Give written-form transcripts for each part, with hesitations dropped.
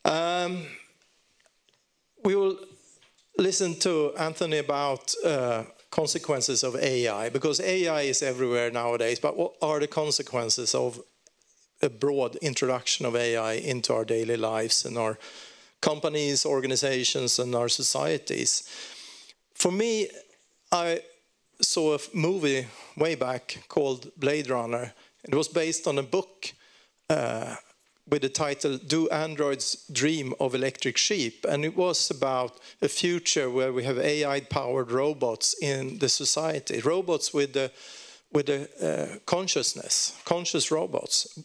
We will listen to Anthony about consequences of AI, because AI is everywhere nowadays, but what are the consequences of a broad introduction of AI into our daily lives and our companies, organizations, and our societies? For me, I saw a movie way back called Blade Runner. It was based on a book with the title Do Androids Dream of Electric Sheep? And it was about a future where we have AI-powered robots in the society, robots with the consciousness, conscious robots.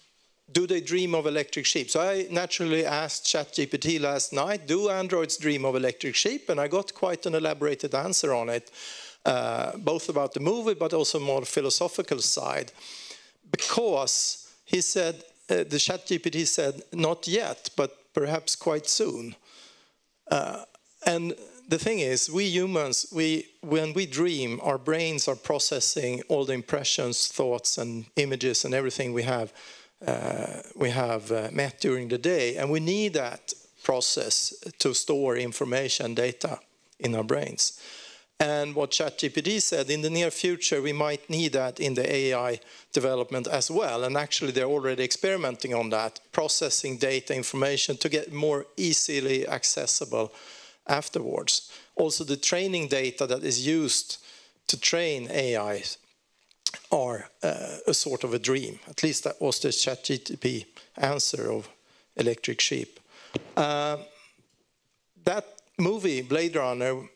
Do they dream of electric sheep? So I naturally asked ChatGPT last night, do androids dream of electric sheep? And I got quite an elaborated answer on it, both about the movie, but also more philosophical side. Because he said, the ChatGPT said, not yet, but perhaps quite soon. And the thing is, we humans, when we dream, our brains are processing all the impressions, thoughts, and images, and everything we have met during the day. And we need that process to store information, data in our brains. And what ChatGPT said, in the near future, we might need that in the AI development as well. And actually, they're already experimenting on that, processing data information to get more easily accessible afterwards. Also, the training data that is used to train AI are a sort of a dream. At least that was the ChatGPT answer of electric sheep. That movie, Blade Runner,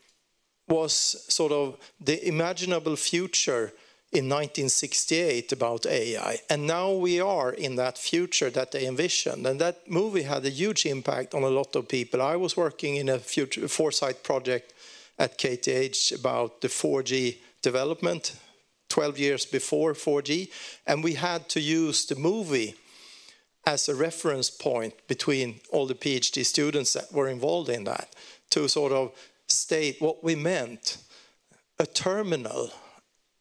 was sort of the imaginable future in 1968 about AI. And now we are in that future that they envisioned. And that movie had a huge impact on a lot of people. I was working in a future foresight project at KTH about the 4G development, 12 years before 4G. And we had to use the movie as a reference point between all the PhD students that were involved in that to sort of state what we meant. A terminal.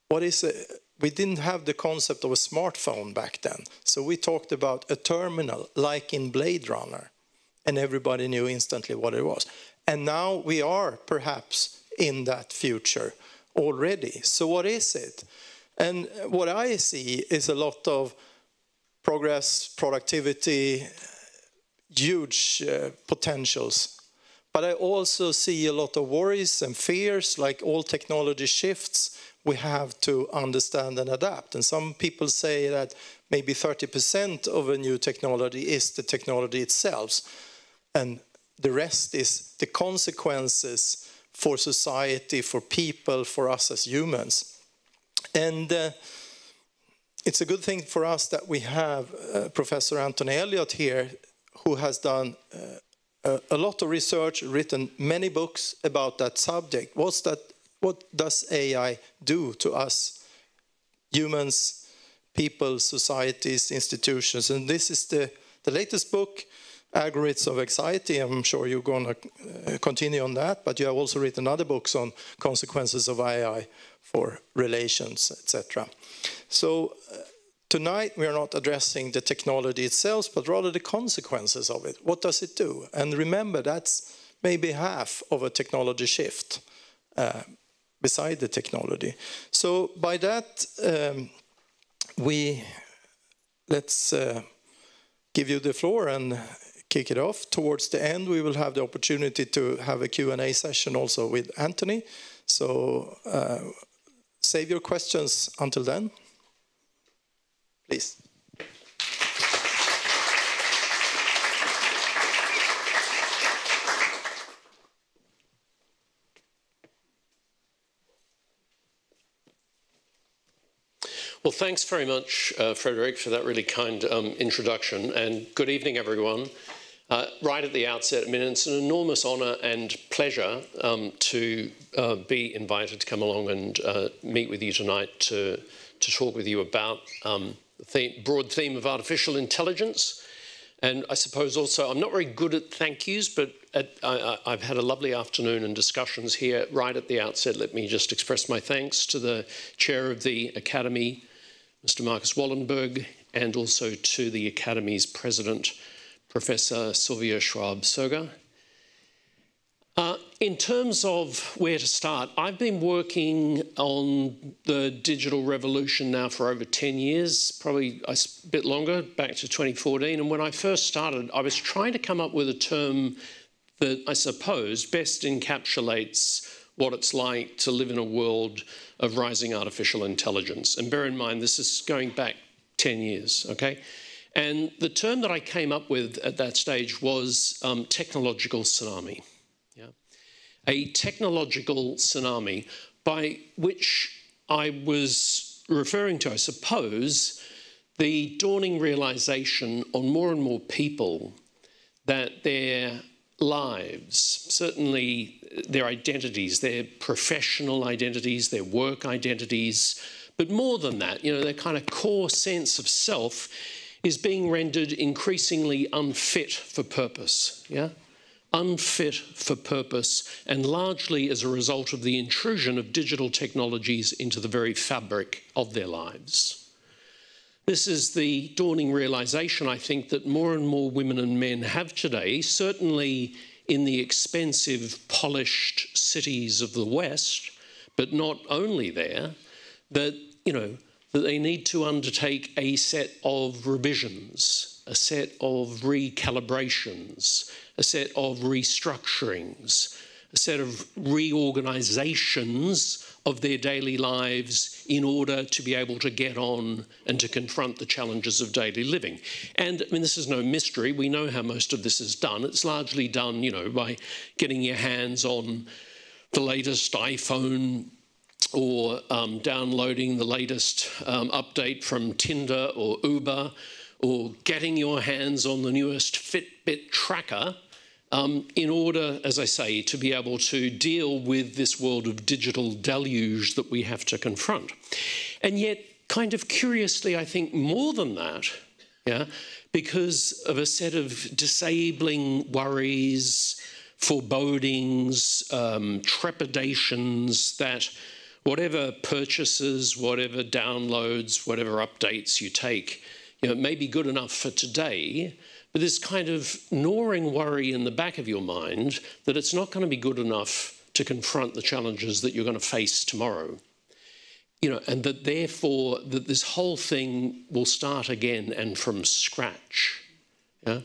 What is it? We didn't have the concept of a smartphone back then. So we talked about a terminal, like in Blade Runner. And everybody knew instantly what it was. And now we are perhaps in that future already. So what is it? And what I see is a lot of progress, productivity, huge potentials. But I also see a lot of worries and fears, like all technology shifts, we have to understand and adapt. And some people say that maybe 30% of a new technology is the technology itself. And the rest is the consequences for society, for people, for us as humans. And it's a good thing for us that we have Professor Anthony Elliott here, who has done a lot of research, written many books about that subject. What does AI do to us, humans, people, societies, institutions? And this is the latest book, Algorithms of Anxiety. I'm sure you're going to continue on that, but you have also written other books on consequences of AI for relations, etc. So tonight, we are not addressing the technology itself, but rather the consequences of it. What does it do? And remember, that's maybe half of a technology shift beside the technology. So by that, let's give you the floor and kick it off. Towards the end, we will have the opportunity to have a Q&A session also with Anthony. So save your questions until then. Please. Well, thanks very much, Frederick, for that really kind introduction. And good evening, everyone. Right at the outset, I mean, it's an enormous honour and pleasure to be invited to come along and meet with you tonight to talk with you about the broad theme of artificial intelligence. And I suppose also, I'm not very good at thank yous, but I've had a lovely afternoon and discussions here. Right at the outset, let me just express my thanks to the chair of the Academy, Mr. Marcus Wallenberg, and also to the Academy's president, Professor Sylvia Schwab-Soger. In terms of where to start, I've been working on the digital revolution now for over 10 years, probably a bit longer, back to 2014. And when I first started, I was trying to come up with a term that I suppose best encapsulates what it's like to live in a world of rising artificial intelligence. And bear in mind, this is going back 10 years, okay? And the term that I came up with at that stage was technological tsunami. A technological tsunami, by which I was referring to, I suppose, the dawning realization on more and more people that their lives, certainly their identities, their professional identities, their work identities, but more than that, you know, their kind of core sense of self is being rendered increasingly unfit for purpose, yeah? Unfit for purpose, and largely as a result of the intrusion of digital technologies into the very fabric of their lives. This is the dawning realization, I think, that more and more women and men have today, certainly in the expensive, polished cities of the West, but not only there, that, you know, that they need to undertake a set of revisions, a set of recalibrations, a set of restructurings, a set of reorganisations of their daily lives in order to be able to get on and to confront the challenges of daily living. And I mean, this is no mystery. We know how most of this is done. It's largely done, you know, by getting your hands on the latest iPhone or downloading the latest update from Tinder or Uber, or getting your hands on the newest Fitbit tracker in order, as I say, to be able to deal with this world of digital deluge that we have to confront. And yet, kind of curiously, I think more than that, yeah, because of a set of disabling worries, forebodings, trepidations that whatever purchases, whatever downloads, whatever updates you take, you know, it may be good enough for today, but this kind of gnawing worry in the back of your mind that it's not going to be good enough to confront the challenges that you're going to face tomorrow. You know, and that therefore that this whole thing will start again and from scratch, yeah?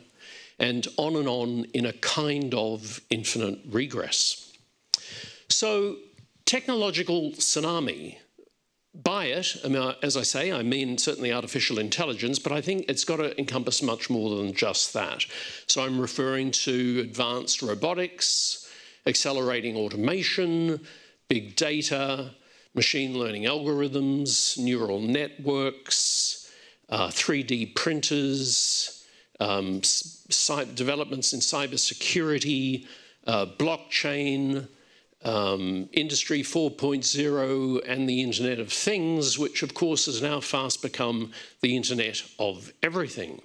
And on in a kind of infinite regress. So technological tsunami, by it, I mean, as I say, I mean certainly artificial intelligence, but I think it's got to encompass much more than just that. So I'm referring to advanced robotics, accelerating automation, big data, machine learning algorithms, neural networks, 3D printers, developments in cybersecurity, blockchain, Industry 4.0 and the Internet of Things, which of course has now fast become the Internet of everything.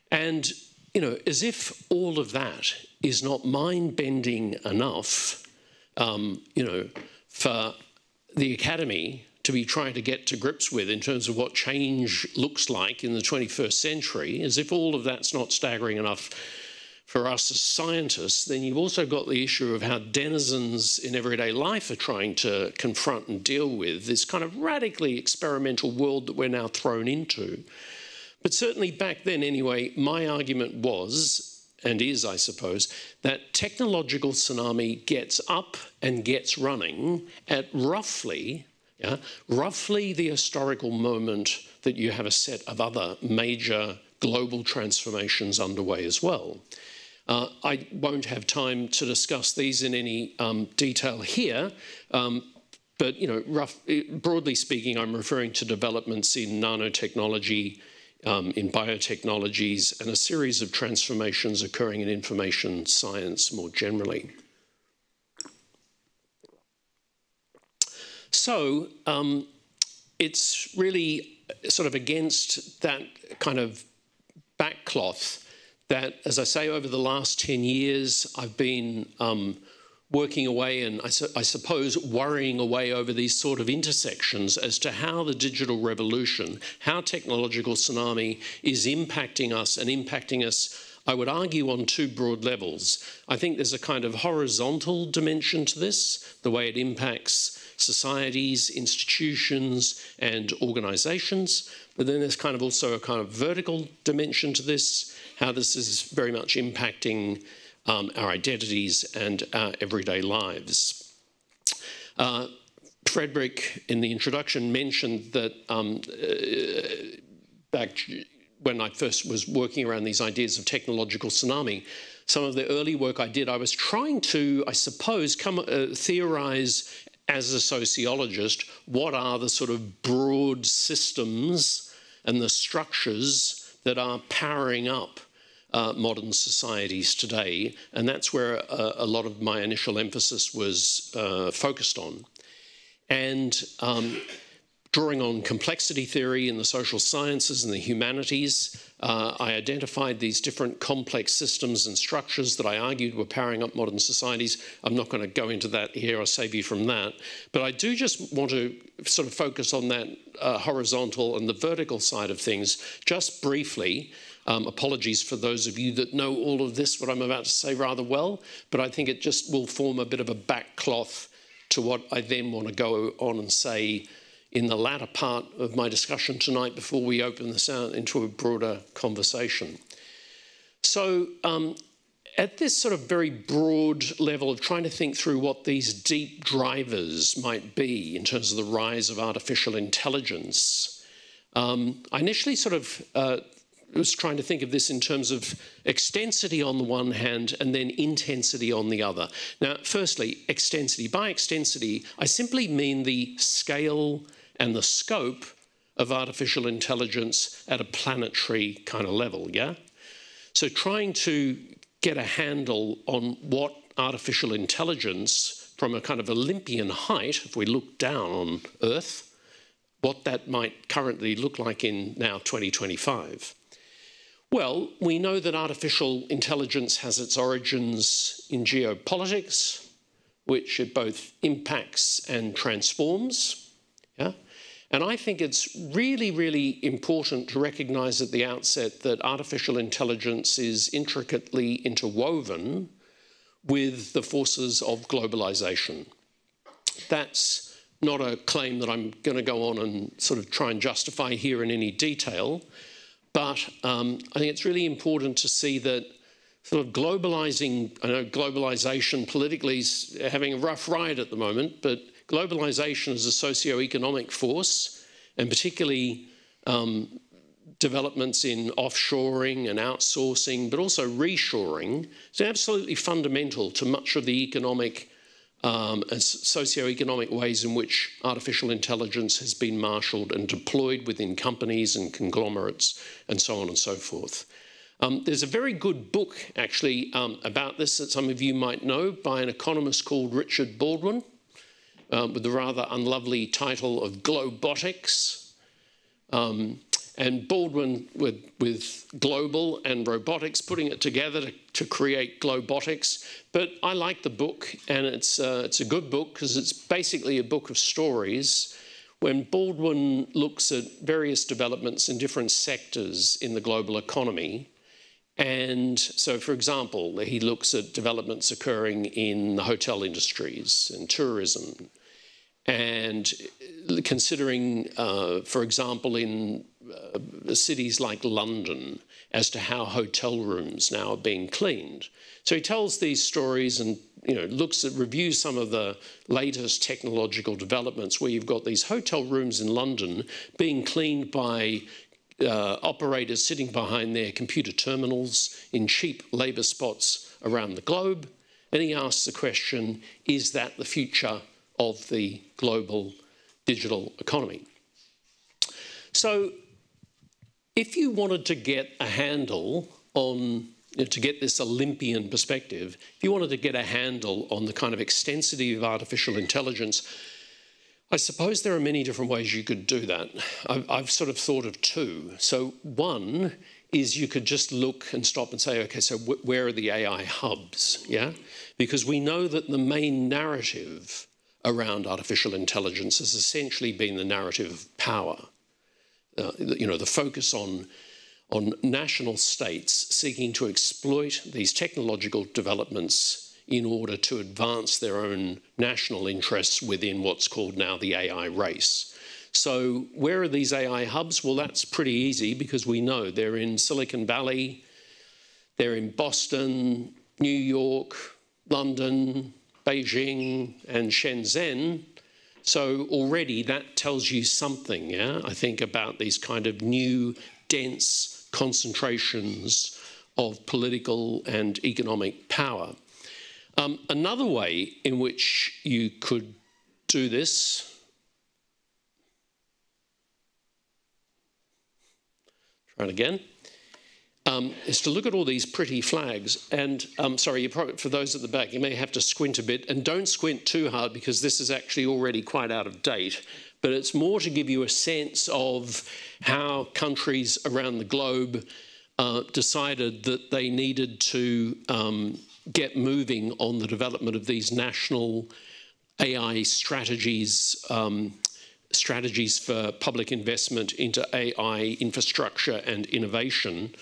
And, you know, as if all of that is not mind-bending enough, you know, for the Academy to be trying to get to grips with in terms of what change looks like in the 21st century, as if all of that's not staggering enough for us as scientists, then you've also got the issue of how denizens in everyday life are trying to confront and deal with this kind of radically experimental world that we're now thrown into. But certainly back then anyway, my argument was, and is I suppose, that technological tsunami gets up and gets running at roughly the historical moment that you have a set of other major global transformations underway as well. I won't have time to discuss these in any detail here, but you know, broadly speaking, I'm referring to developments in nanotechnology, in biotechnologies, and a series of transformations occurring in information science more generally. So it's really sort of against that kind of backcloth that, as I say, over the last 10 years, I've been working away and I suppose worrying away over these sort of intersections as to how the digital revolution, how technological tsunami is impacting us and impacting us, I would argue, on two broad levels. I think there's a kind of horizontal dimension to this, the way it impacts societies, institutions, and organisations. But then there's kind of also a kind of vertical dimension to this, how this is very much impacting our identities and our everyday lives. Frederick, in the introduction, mentioned that back when I first was working around these ideas of technological tsunami, some of the early work I did, I was trying to, I suppose, theorise as a sociologist, what are the sort of broad systems and the structures that are powering up modern societies today, and that's where a lot of my initial emphasis was focused on. And drawing on complexity theory in the social sciences and the humanities, I identified these different complex systems and structures that I argued were powering up modern societies. I'm not going to go into that here, I'll save you from that. But I do just want to sort of focus on that horizontal and the vertical side of things, just briefly. Apologies for those of you that know all of this, what I'm about to say rather well, but I think it just will form a bit of a backcloth to what I then want to go on and say in the latter part of my discussion tonight before we open this out into a broader conversation. So at this sort of very broad level of trying to think through what these deep drivers might be in terms of the rise of artificial intelligence, I initially sort of was trying to think of this in terms of extensity on the one hand and then intensity on the other. Now, firstly, extensity. By extensity, I simply mean the scale and the scope of artificial intelligence at a planetary kind of level, yeah? So trying to get a handle on what artificial intelligence from a kind of Olympian height, if we look down on Earth, what that might currently look like in now 2025. Well, we know that artificial intelligence has its origins in geopolitics, which it both impacts and transforms. Yeah? And I think it's really, really important to recognise at the outset that artificial intelligence is intricately interwoven with the forces of globalisation. That's not a claim that I'm going to go on and sort of try and justify here in any detail. But I think it's really important to see that sort of globalising, I know globalisation politically is having a rough ride at the moment, but globalisation is a socio-economic force, and particularly developments in offshoring and outsourcing, but also reshoring, is absolutely fundamental to much of the economic and socio-economic ways in which artificial intelligence has been marshalled and deployed within companies and conglomerates and so on and so forth. There's a very good book, actually, about this that some of you might know by an economist called Richard Baldwin, with the rather unlovely title of Globotics. And Baldwin, with global and robotics, putting it together to create Globotics. But I like the book, and it's a good book because it's basically a book of stories when Baldwin looks at various developments in different sectors in the global economy. And so, for example, he looks at developments occurring in the hotel industries and tourism, and considering, for example, in cities like London as to how hotel rooms now are being cleaned. So he tells these stories and reviews some of the latest technological developments where you've got these hotel rooms in London being cleaned by operators sitting behind their computer terminals in cheap labour spots around the globe. And he asks the question, is that the future of the global digital economy? So if you wanted to get a handle on, to get this Olympian perspective, if you wanted to get a handle on the kind of extensity of artificial intelligence, I suppose there are many different ways you could do that. I've sort of thought of two. So one is you could just look and stop and say, okay, so where are the AI hubs, yeah? Because we know that the main narrative around artificial intelligence has essentially been the narrative of power. You know, the focus on national states seeking to exploit these technological developments in order to advance their own national interests within what's called now the AI race. So where are these AI hubs? Well, that's pretty easy because we know they're in Silicon Valley, they're in Boston, New York, London, Beijing, and Shenzhen. So already that tells you something, yeah, I think, about these kind of new, dense concentrations of political and economic power. Another way in which you could do this, try it again, is to look at all these pretty flags. And sorry, you probably, for those at the back, you may have to squint a bit, and don't squint too hard because this is actually already quite out of date. But it's more to give you a sense of how countries around the globe decided that they needed to get moving on the development of these national AI strategies, strategies for public investment into AI infrastructure and innovation.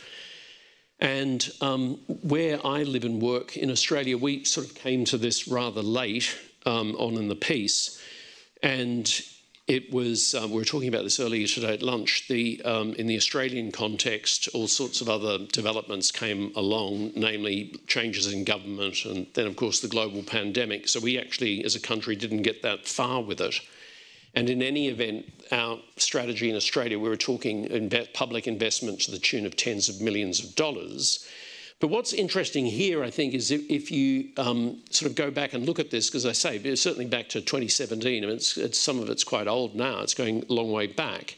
And where I live and work in Australia, we sort of came to this rather late on in the piece. And it was, we were talking about this earlier today at lunch, in the Australian context, all sorts of other developments came along, namely changes in government and then, of course, the global pandemic. So we actually, as a country, didn't get that far with it. And in any event, our strategy in Australia, we were talking public investment to the tune of tens of millions of dollars. But what's interesting here, I think, is if you sort of go back and look at this, because I say, it's certainly back to 2017, I mean, some of it's quite old now, it's going a long way back.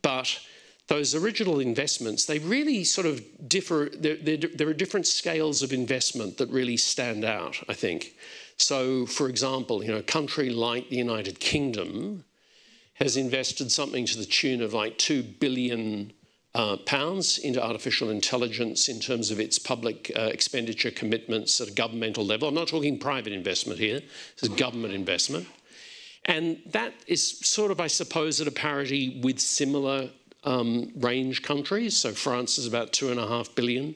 But those original investments, they really sort of differ. There are different scales of investment that really stand out, I think. So, for example, you know, a country like the United Kingdom has invested something to the tune of like £2 billion pounds into artificial intelligence in terms of its public expenditure commitments at a governmental level. I'm not talking private investment here, this is government investment. And that is sort of, I suppose, at a parity with similar range countries. So France is about $2.5 billion.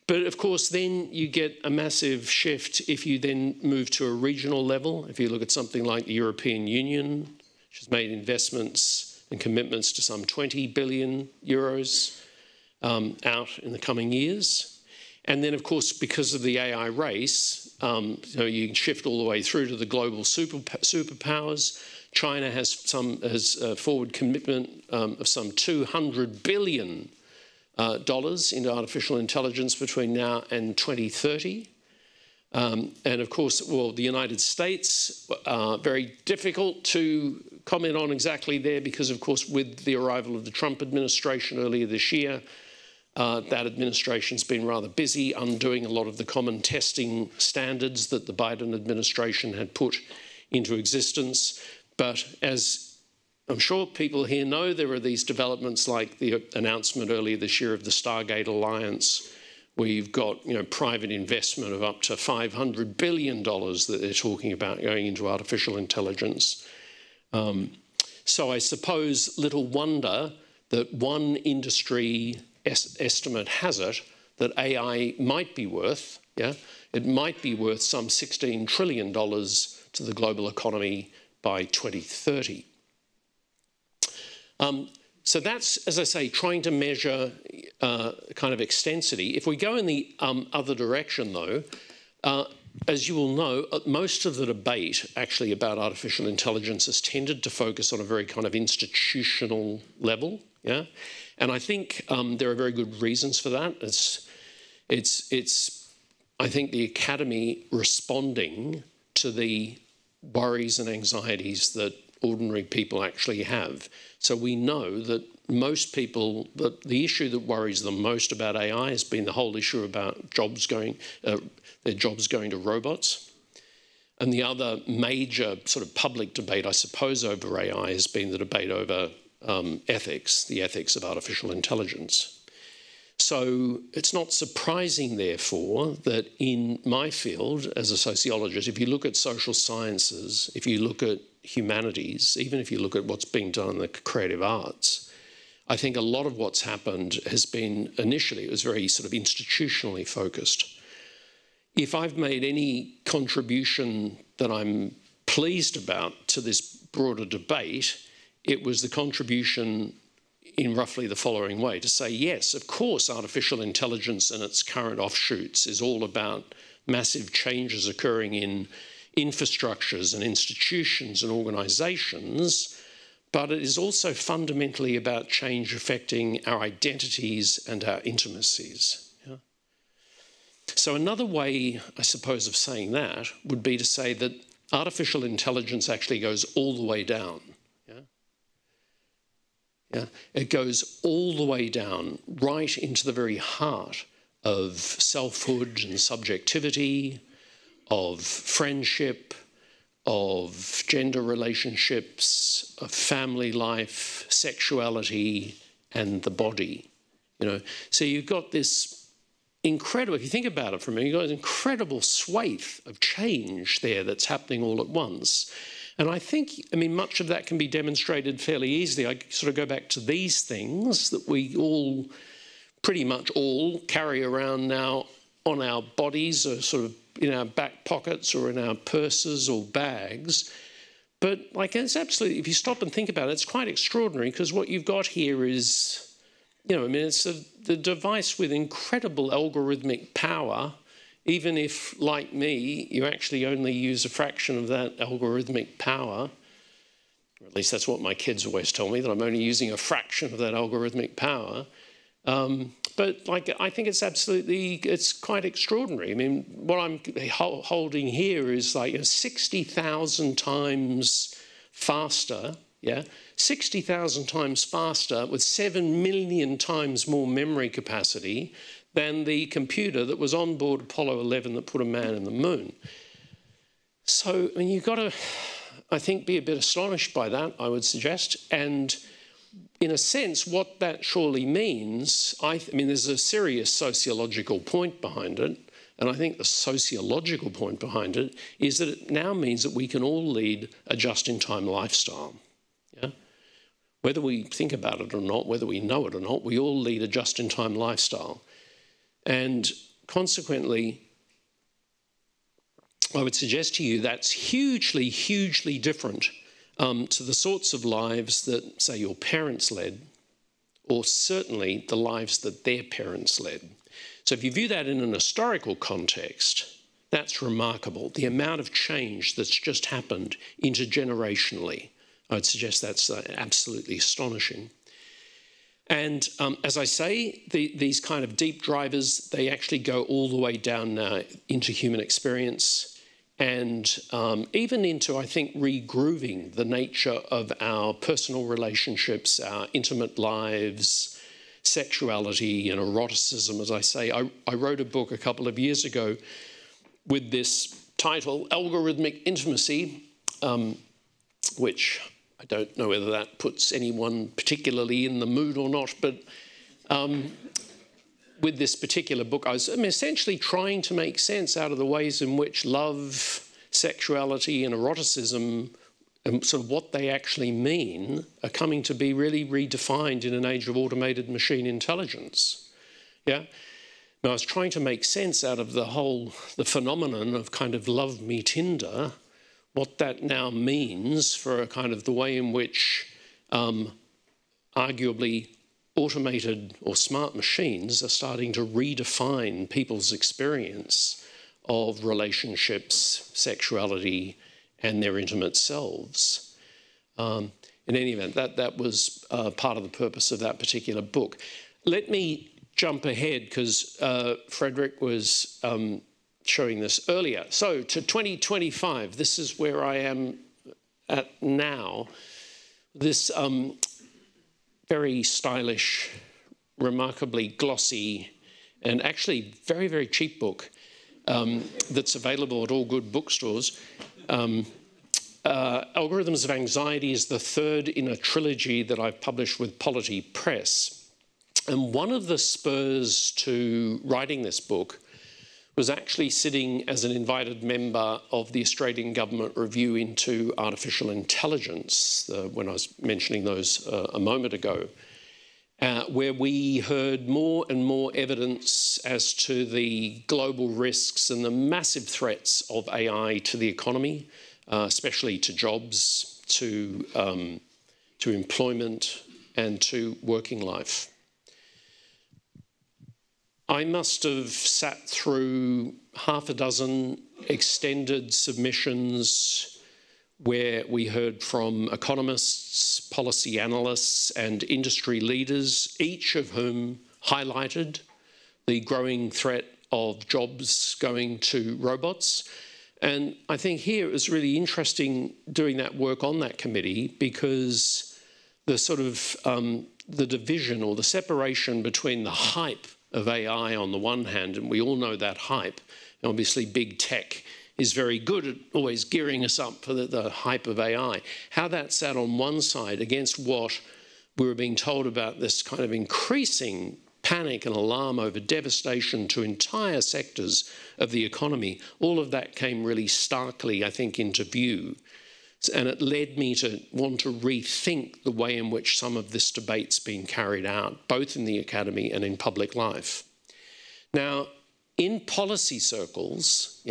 But of course, then you get a massive shift if you then move to a regional level. If you look at something like the European Union, which has made investments and commitments to some 20 billion euros out in the coming years. And then, of course, because of the AI race, so you can shift all the way through to the global superpowers. China has a forward commitment of some $200 billion into artificial intelligence between now and 2030. And of course, well, the United States, very difficult to comment on exactly there because, of course, with the arrival of the Trump administration earlier this year, that administration's been rather busy undoing a lot of the common testing standards that the Biden administration had put into existence. But as I'm sure people here know, there are these developments like the announcement earlier this year of the Stargate Alliance, where you've got, you know, private investment of up to $500 billion that they're talking about going into artificial intelligence. So I suppose little wonder that one industry estimate has it that AI might be worth, yeah, it might be worth some $16 trillion to the global economy by 2030. So that's, as I say, trying to measure kind of extensity. If we go in the other direction, though, as you will know, most of the debate actually about artificial intelligence has tended to focus on a very kind of institutional level, yeah? And I think there are very good reasons for that. It's I think, the academy responding to the worries and anxieties that ordinary people actually have. So we know that most people, the issue that worries them most about AI has been the whole issue about their jobs going to robots. And the other major sort of public debate, I suppose, over AI has been the debate over ethics, the ethics of artificial intelligence. So it's not surprising, therefore, that in my field as a sociologist, if you look at social sciences, if you look at humanities, even if you look at what's being done in the creative arts, I think a lot of what's happened has been, initially, it was very sort of institutionally focused. If I've made any contribution that I'm pleased about to this broader debate, it was the contribution in roughly the following way, to say, yes, of course, artificial intelligence and its current offshoots is all about massive changes occurring in infrastructures and institutions and organizations, but it is also fundamentally about change affecting our identities and our intimacies. Yeah? So another way, I suppose, of saying that would be to say that artificial intelligence actually goes all the way down. Yeah? It goes all the way down, right into the very heart of selfhood and subjectivity, of friendship, of gender relationships, of family life, sexuality, and the body. So you've got this incredible, if you think about it for a minute, you've got an incredible swathe of change there that's happening all at once. And I think, much of that can be demonstrated fairly easily. I sort of go back to these things that we all, pretty much all, carry around now on our bodies or sort of in our back pockets or in our purses or bags. But it's absolutely, if you stop and think about it, it's quite extraordinary, because what you've got here is, it's the device with incredible algorithmic power, even if, like me, you actually only use a fraction of that algorithmic power, or at least that's what my kids always tell me, that I'm only using a fraction of that algorithmic power. But I think it's quite extraordinary. What I'm holding here is 60,000 times faster, 60,000 times faster with 7 million times more memory capacity than the computer that was on board Apollo 11 that put a man in the moon. So, you've got to, I think, be a bit astonished by that, I would suggest. And in a sense, what that surely means, there's a serious sociological point behind it, and I think the sociological point behind it is that it now means that we can all lead a just-in-time lifestyle. Yeah? Whether we think about it or not, whether we know it or not, we all lead a just-in-time lifestyle. And consequently, I would suggest to you that's hugely, hugely different to the sorts of lives that, say, your parents led, or certainly the lives that their parents led. So if you view that in an historical context, that's remarkable. The amount of change that's just happened intergenerationally, I would suggest that's absolutely astonishing. And as I say, these kind of deep drivers, they actually go all the way down now into human experience, and even into, I think, regrooving the nature of our personal relationships, our intimate lives, sexuality and eroticism, as I say. I wrote a book a couple of years ago with this title, Algorithmic Intimacy, which I don't know whether that puts anyone particularly in the mood or not, but with this particular book, I was essentially trying to make sense out of the ways in which love, sexuality and eroticism, and sort of what they actually mean, are coming to be really redefined in an age of automated machine intelligence. Yeah? Now, I was trying to make sense out of the phenomenon of kind of love me Tinder, what that now means for a kind of the way in which arguably automated or smart machines are starting to redefine people's experience of relationships, sexuality, and their intimate selves. In any event, that was part of the purpose of that particular book. Let me jump ahead, because Frederick was showing this earlier. So to 2025, this is where I am at now. This very stylish, remarkably glossy, and actually very, very cheap book that's available at all good bookstores. Algorithms of Anxiety is the third in a trilogy that I've published with Polity Press. And one of the spurs to writing this book was actually sitting as an invited member of the Australian Government review into artificial intelligence, when I was mentioning those a moment ago, where we heard more and more evidence as to the global risks and the massive threats of AI to the economy, especially to jobs, to employment, and to working life. I must have sat through half a dozen extended submissions where we heard from economists, policy analysts, and industry leaders, each of whom highlighted the growing threat of jobs going to robots. And I think here it was really interesting doing that work on that committee, because the sort of the division or the separation between the hype of AI on the one hand, and we all know that hype, and obviously big tech is very good at always gearing us up for the hype of AI, how that sat on one side against what we were being told about this kind of increasing panic and alarm over devastation to entire sectors of the economy, all of that came really starkly, I think, into view. And it led me to want to rethink the way in which some of this debate's been carried out, both in the academy and in public life. Now, in policy circles,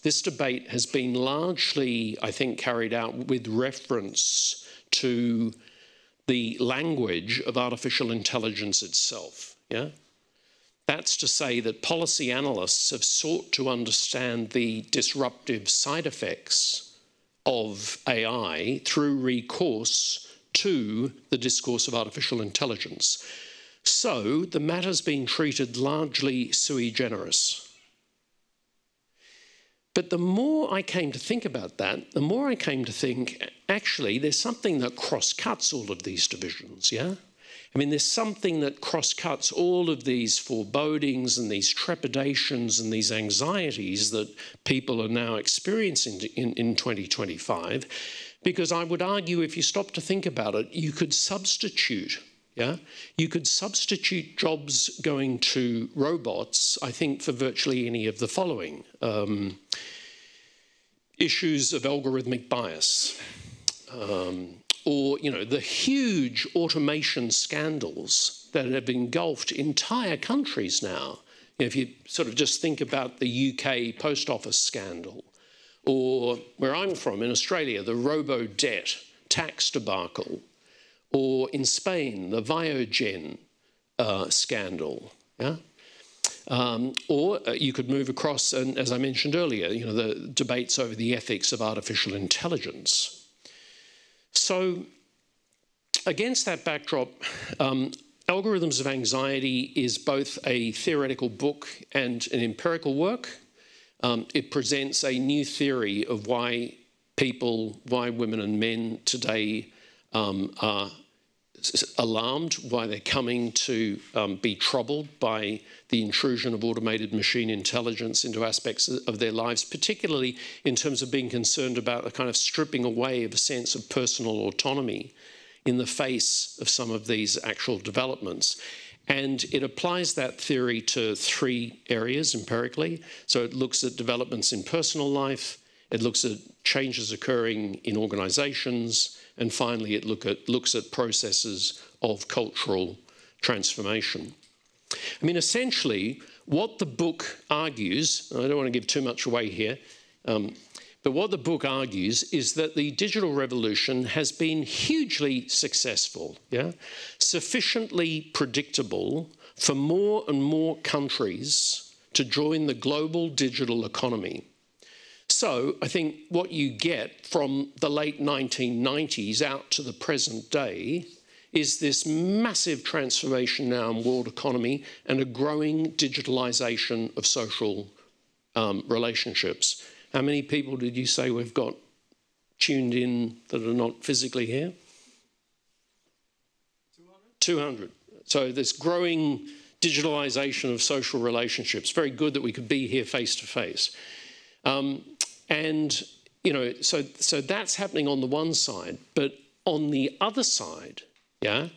this debate has been largely, I think, carried out with reference to the language of artificial intelligence itself, That's to say that policy analysts have sought to understand the disruptive side effects of AI through recourse to the discourse of artificial intelligence. So the matter's been treated largely sui generis. But the more I came to think about that, the more I came to think, actually, there's something that cross-cuts all of these divisions, I mean, there's something that cross-cuts all of these forebodings and these trepidations and these anxieties that people are now experiencing in 2025, because I would argue, if you stop to think about it, you could substitute, You could substitute jobs going to robots, I think, for virtually any of the following. Issues of algorithmic bias, or, the huge automation scandals that have engulfed entire countries now. If you sort of just think about the UK post office scandal, or where I'm from in Australia, the robo-debt tax debacle, or in Spain, the Viogen scandal, or you could move across, and as I mentioned earlier, the debates over the ethics of artificial intelligence. So against that backdrop, Algorithms of Anxiety is both a theoretical book and an empirical work. It presents a new theory of why women and men today are alarmed, why they're coming to be troubled by the intrusion of automated machine intelligence into aspects of their lives, particularly in terms of being concerned about the kind of stripping away of a sense of personal autonomy in the face of some of these actual developments. And it applies that theory to three areas empirically. So it looks at developments in personal life, it looks at changes occurring in organisations, and finally it looks at processes of cultural transformation. I mean, essentially, what the book argues, I don't want to give too much away here, but what the book argues is that the digital revolution has been hugely successful, sufficiently predictable for more and more countries to join the global digital economy. So I think what you get from the late 1990s out to the present day is this massive transformation now in world economy and a growing digitalisation of social relationships. How many people did you say we've got tuned in that are not physically here? 200. So this growing digitalisation of social relationships. Very good that we could be here face to face. And, so that's happening on the one side, but on the other side, yeah,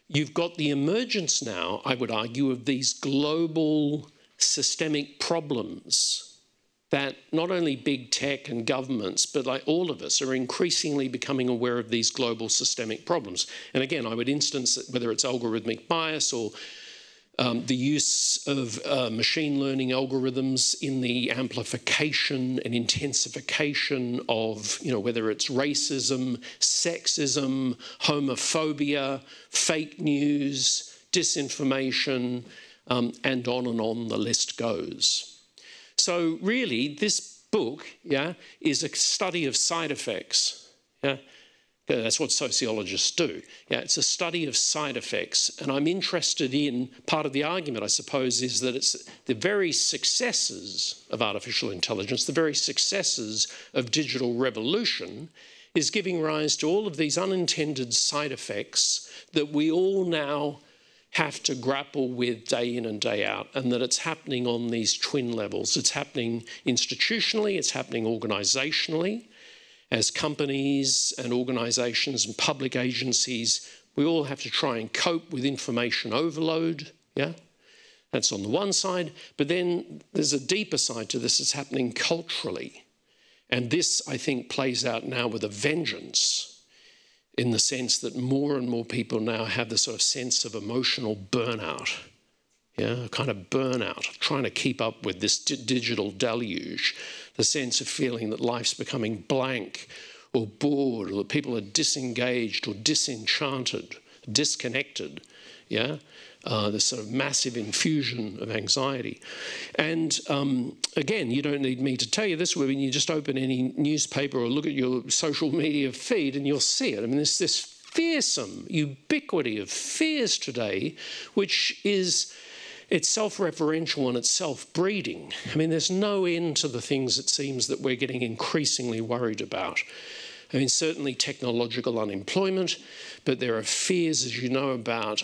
you've got the emergence now, I would argue, of these global systemic problems that not only big tech and governments, but like all of us are increasingly becoming aware of these global systemic problems. And again, I would instance whether it's algorithmic bias or the use of machine learning algorithms in the amplification and intensification of, whether it's racism, sexism, homophobia, fake news, disinformation, and on the list goes. So really, this book, is a study of side effects. That's what sociologists do. It's a study of side effects. And I'm interested in, part of the argument, I suppose, is that it's the very successes of artificial intelligence, the very successes of digital revolution, is giving rise to all of these unintended side effects that we all now have to grapple with day in and day out, and that it's happening on these twin levels. It's happening institutionally, it's happening organisationally. As companies and organisations and public agencies, we all have to try and cope with information overload, That's on the one side, but then there's a deeper side to this that's happening culturally. And this, I think, plays out now with a vengeance, in the sense that more and more people now have this sort of sense of emotional burnout, a kind of burnout, trying to keep up with this digital deluge, the sense of feeling that life's becoming blank or bored, or that people are disengaged or disenchanted, disconnected, this sort of massive infusion of anxiety. And again, you don't need me to tell you this, when you just open any newspaper or look at your social media feed and you'll see it. I mean, there's this fearsome ubiquity of fears today, which is, it's self-referential and it's self-breeding. I mean, there's no end to the things, it seems, that we're getting increasingly worried about. I mean, certainly technological unemployment, but there are fears, as you know, about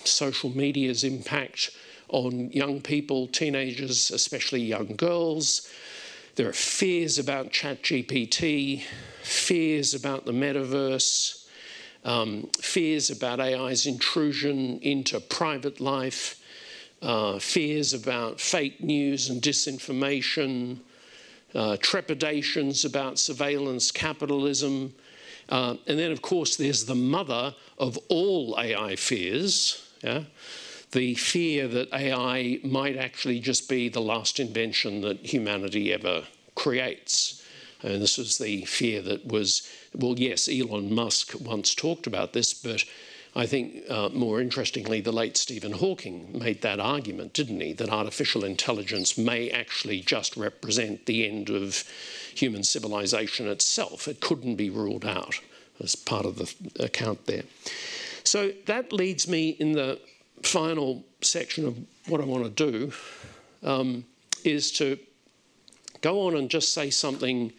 social media's impact on young people, teenagers, especially young girls. There are fears about ChatGPT, fears about the metaverse, fears about AI's intrusion into private life, fears about fake news and disinformation, trepidations about surveillance capitalism. And then, of course, there's the mother of all AI fears, the fear that AI might actually just be the last invention that humanity ever creates. And this was the fear that was, well, yes, Elon Musk once talked about this, but I think more interestingly, the late Stephen Hawking made that argument, didn't he? That artificial intelligence may actually just represent the end of human civilization itself. It couldn't be ruled out as part of the account there. So that leads me in the final section of what I want to do is to go on and just say something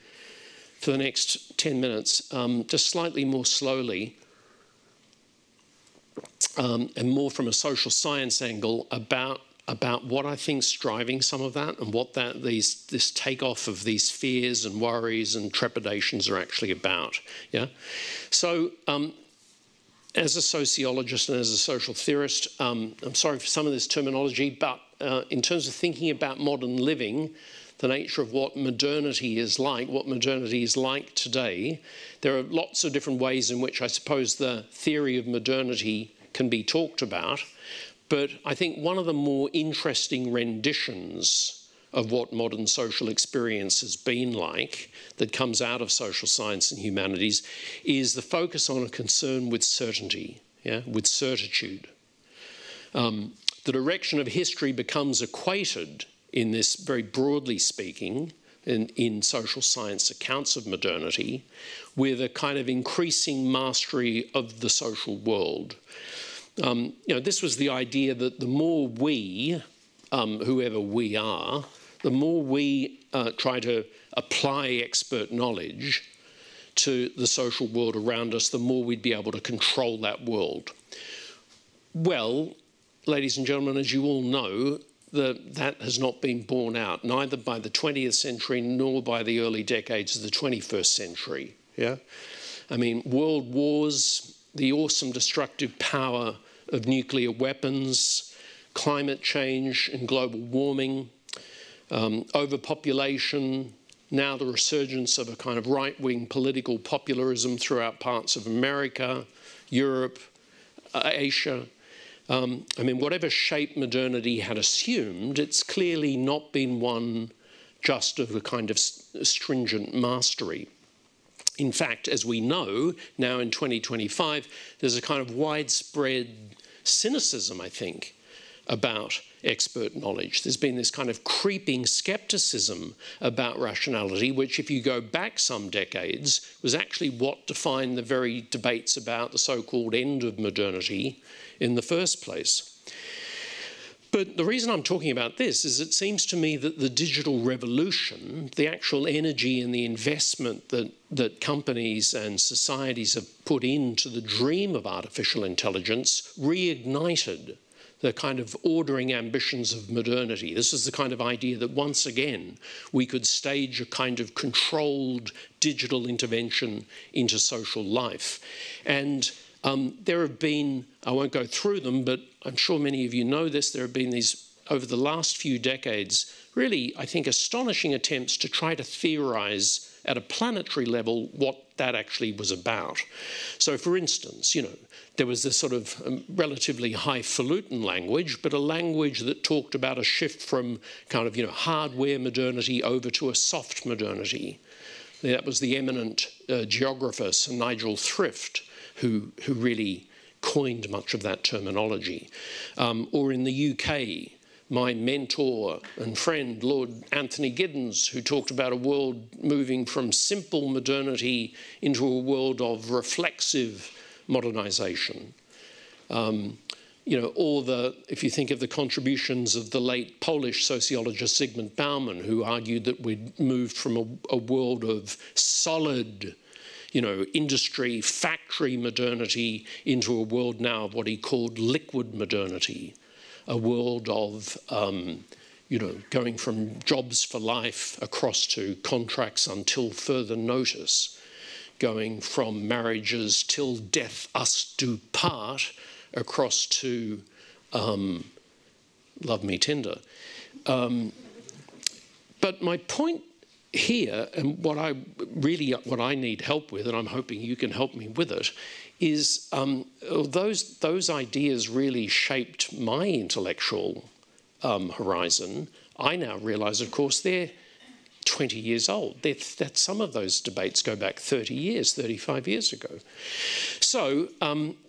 for the next 10 minutes, just slightly more slowly, and more from a social science angle about what I think's driving some of that, and what this takeoff of these fears and worries and trepidations are actually about. So as a sociologist and as a social theorist, I'm sorry for some of this terminology, but in terms of thinking about modern living, the nature of what modernity is like today, there are lots of different ways in which I suppose the theory of modernity can be talked about. But I think one of the more interesting renditions of what modern social experience has been like, that comes out of social science and humanities, is the focus on a concern with certainty, with certitude. The direction of history becomes equated in this, very broadly speaking, in social science accounts of modernity, with a kind of increasing mastery of the social world. This was the idea that the more we, whoever we are, the more we try to apply expert knowledge to the social world around us, the more we'd be able to control that world. Well, ladies and gentlemen, as you all know, that has not been borne out, neither by the 20th century nor by the early decades of the 21st century. I mean, world wars, the awesome destructive power of nuclear weapons, climate change and global warming, overpopulation, now the resurgence of a kind of right-wing political popularism throughout parts of America, Europe, Asia. I mean, whatever shape modernity had assumed, it's clearly not been one just of a kind of stringent mastery. In fact, as we know, now in 2025, there's a kind of widespread cynicism, I think, about expert knowledge. There's been this kind of creeping skepticism about rationality, which, if you go back some decades, was actually what defined the very debates about the so-called end of modernity in the first place. But the reason I'm talking about this is it seems to me that the digital revolution, the actual energy and the investment that companies and societies have put into the dream of artificial intelligence reignited the kind of ordering ambitions of modernity. This is the kind of idea that once again we could stage a kind of controlled digital intervention into social life. And there have been, I won't go through them, but I'm sure many of you know this, there have been these, over the last few decades, really, I think, astonishing attempts to try to theorize at a planetary level what that actually was about. So, for instance, you know, there was this sort of relatively highfalutin language, but a language that talked about a shift from kind of, you know, hardware modernity over to a soft modernity. That was the eminent geographer, Sir Nigel Thrift, who really coined much of that terminology. Or in the UK, my mentor and friend, Lord Anthony Giddens, who talked about a world moving from simple modernity into a world of reflexive modernization. You know, or if you think of the contributions of the late Polish sociologist Zygmunt Bauman, who argued that we'd moved from a world of solid, you know, industry, factory modernity into a world now of what he called liquid modernity, a world of, you know, going from jobs for life across to contracts until further notice, going from marriages till death us do part across to love me tender. But my point here, and what I need help with, and I'm hoping you can help me with it, is those ideas really shaped my intellectual horizon. I now realise, of course, they're 20 years old. That some of those debates go back 30 years, 35 years ago. So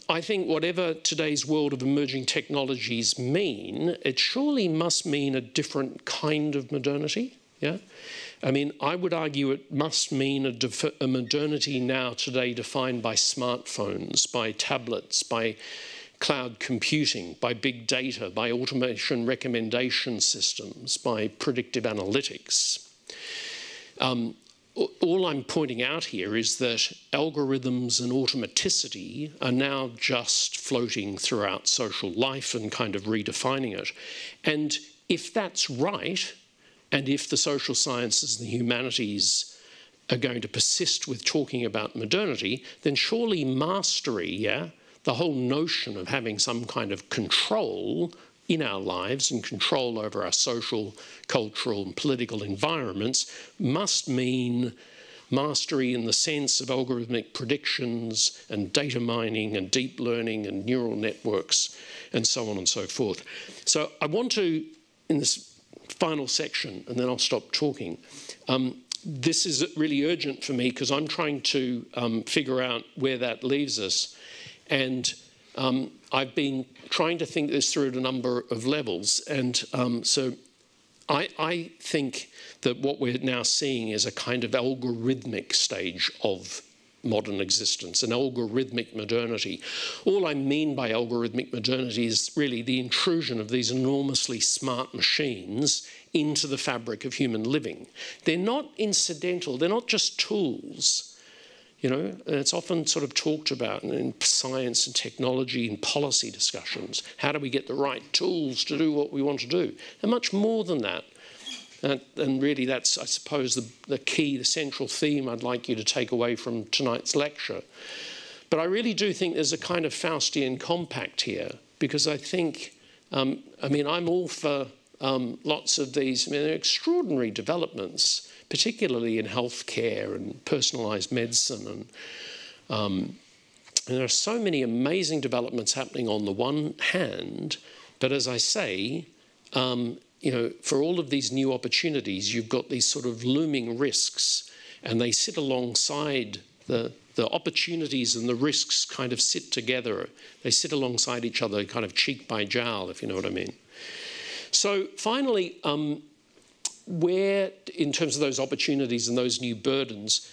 I think whatever today's world of emerging technologies mean, it surely must mean a different kind of modernity. Yeah, I mean, I would argue it must mean a modernity now today defined by smartphones, by tablets, by cloud computing, by big data, by automation recommendation systems, by predictive analytics. All I'm pointing out here is that algorithms and automaticity are now just floating throughout social life and kind of redefining it. And if that's right, and if the social sciences and the humanities are going to persist with talking about modernity, then surely mastery, yeah, the whole notion of having some kind of control in our lives and control over our social, cultural and political environments must mean mastery in the sense of algorithmic predictions and data mining and deep learning and neural networks and so on and so forth. So I want to, in this final section, and then I'll stop talking, this is really urgent for me because I'm trying to figure out where that leaves us. And I've been trying to think this through at a number of levels. And so I think that what we're now seeing is a kind of algorithmic stage of modern existence, an algorithmic modernity. All I mean by algorithmic modernity is really the intrusion of these enormously smart machines into the fabric of human living. They're not incidental, they're not just tools. You know, and it's often sort of talked about in science and technology and policy discussions. How do we get the right tools to do what we want to do? And much more than that. And really that's, I suppose, the key, the central theme I'd like you to take away from tonight's lecture. But I really do think there's a kind of Faustian compact here, because I think, I mean, I'm all for lots of these, I mean, they're extraordinary developments, particularly in healthcare and personalised medicine. And there are so many amazing developments happening on the one hand, but as I say, you know, for all of these new opportunities, you've got these sort of looming risks, and they sit alongside the opportunities, and the risks kind of sit together. They sit alongside each other, kind of cheek by jowl, if you know what I mean. So finally, where, in terms of those opportunities and those new burdens,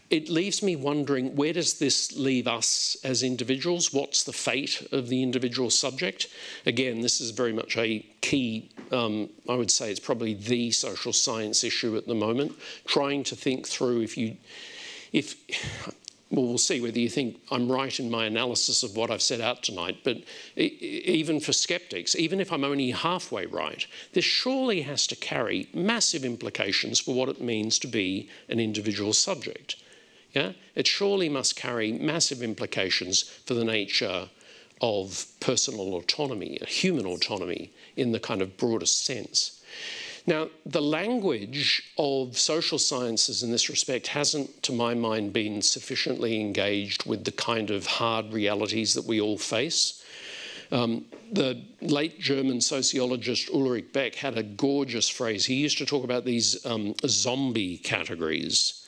it leaves me wondering, where does this leave us as individuals? What's the fate of the individual subject? Again, this is very much a key, I would say it's probably the social science issue at the moment, trying to think through well, we'll see whether you think I'm right in my analysis of what I've set out tonight, but even for skeptics, even if I'm only halfway right, this surely has to carry massive implications for what it means to be an individual subject. Yeah? It surely must carry massive implications for the nature of personal autonomy, human autonomy in the kind of broadest sense. Now, the language of social sciences in this respect hasn't, to my mind, been sufficiently engaged with the kind of hard realities that we all face. The late German sociologist Ulrich Beck had a gorgeous phrase. He used to talk about these zombie categories.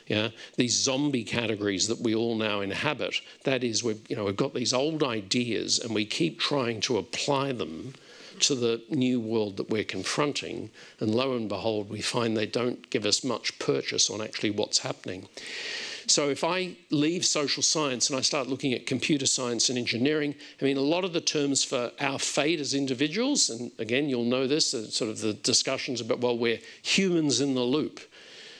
Yeah, these zombie categories that we all now inhabit. That is, we've got these old ideas and we keep trying to apply them to the new world that we're confronting, and lo and behold, we find they don't give us much purchase on actually what's happening. So if I leave social science and I start looking at computer science and engineering, I mean, a lot of the terms for our fate as individuals, and again, you'll know this, sort of the discussions about, well, we're humans in the loop,